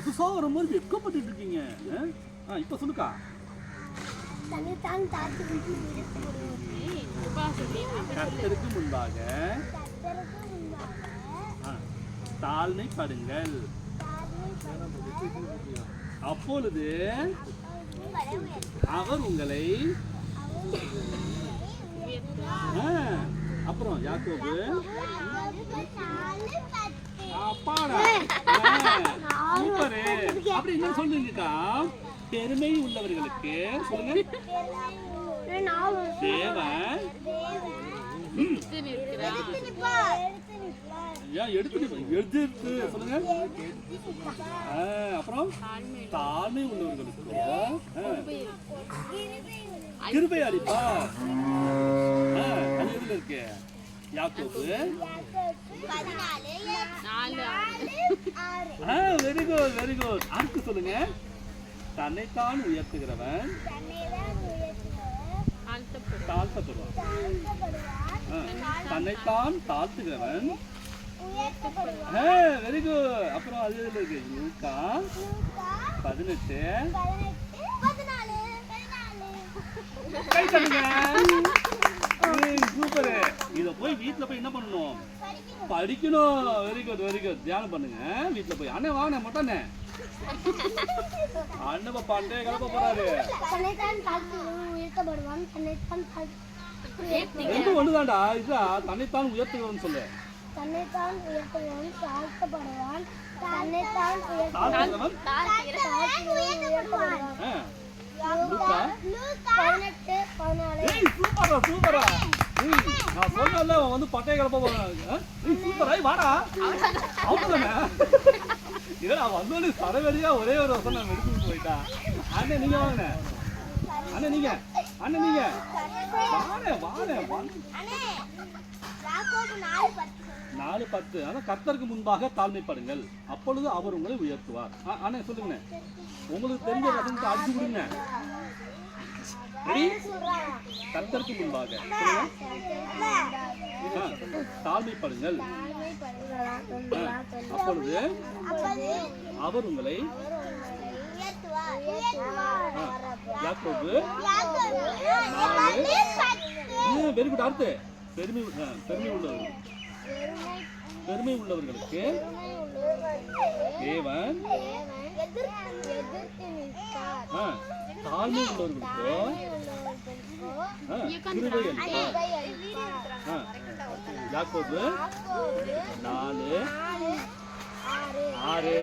புதுசா வரும்போது வெட்கப்பட்டு இருக்கீங்க. இப்ப சொல்லுக்கா. கர்த்தருக்கு முன்பாக தாழ்மைப்படுங்கள், அப்பொழுது அவர் உங்களை. அப்புறம் யாக்கோபு அப்பாடா சூப்பரு. அப்படி என்ன சொல்றீங்கக்கா? பெருமை உள்ளவர்களுக்கு சொல்லுங்க. தேவன் எடுத்து சொல்லுங்க. அப்புறம் தாழ்மை உள்ளவர்களுக்கும் கிருபை அளிப்பா. அது எதுல இருக்கு? யாக்கோபு. Very good very good. அடுத்து சொல்லுங்க. தன்னைத்தான் உயர்த்துகிறவன் தாழ்த்தப்படுவான். தன்னைத்தான் தாழ்த்துகிறவன் வெரி குட். அப்புறம் அது எதுல இருக்கு? லூக்கா 18. கை தட்டுங்க. சூப்பர். இத போய் வீட்டுல போய் என்ன பண்ணணும்? படிக்கணும். Very good very good. தியானம் பண்ணுங்க வீட்டுல போய். அண்ணே வாங்க மொட்டண்ணே. அண்ணன் பாண்டே கிளம்ப போறாரு. ரெண்டும் ஒண்ணுதான்டா. இதா தன்னைத்தான் உயர்த்துகிறவன் சொல்லு. தன்னைத்தான் உயர்த்துகிறவன் தாழ்த்தப்படுவான். தன்னைத்தான் உயர்த்துகிறவன் சூப்பரா சூப்பரா. நான் சொன்னல வந்து பட்டைய கிளப்ப போறான். சூப்பரா வாடா. அவ்வளவுதானே. இதா வந்தோன்னு சரவெளியா ஒரே ஒரு வருஷம் நான் எடுத்துட்டு போயிட்டா. அண்ணே நீங்க வாங்க. அண்ணே நீங்க அண்ணே நீங்க வாங்க வாங்க. 4:10. அதான் கர்த்தருக்கு முன்பாக தாழ்மைப்படுங்கள், அப்பொழுது அவர் உங்களை உயர்த்துவார். அண்ணே சொல்லுங்க. உங்களுக்கு தெரிஞ்ச வசனத்தை அடிச்சு கொடுங்க. கர்த்தருக்கு முன்பாக தாழ்மைப்படுங்கள், அப்பொழுது அவர் உங்களை. யாக்கோபு 4. Very good. அடுத்து பெருமை உள்ளவர்களுக்கு தேவன் தாழ்மை உள்ளவர்களுக்கு கிருபை அளிப்பார். யாக்கோபு 4:6.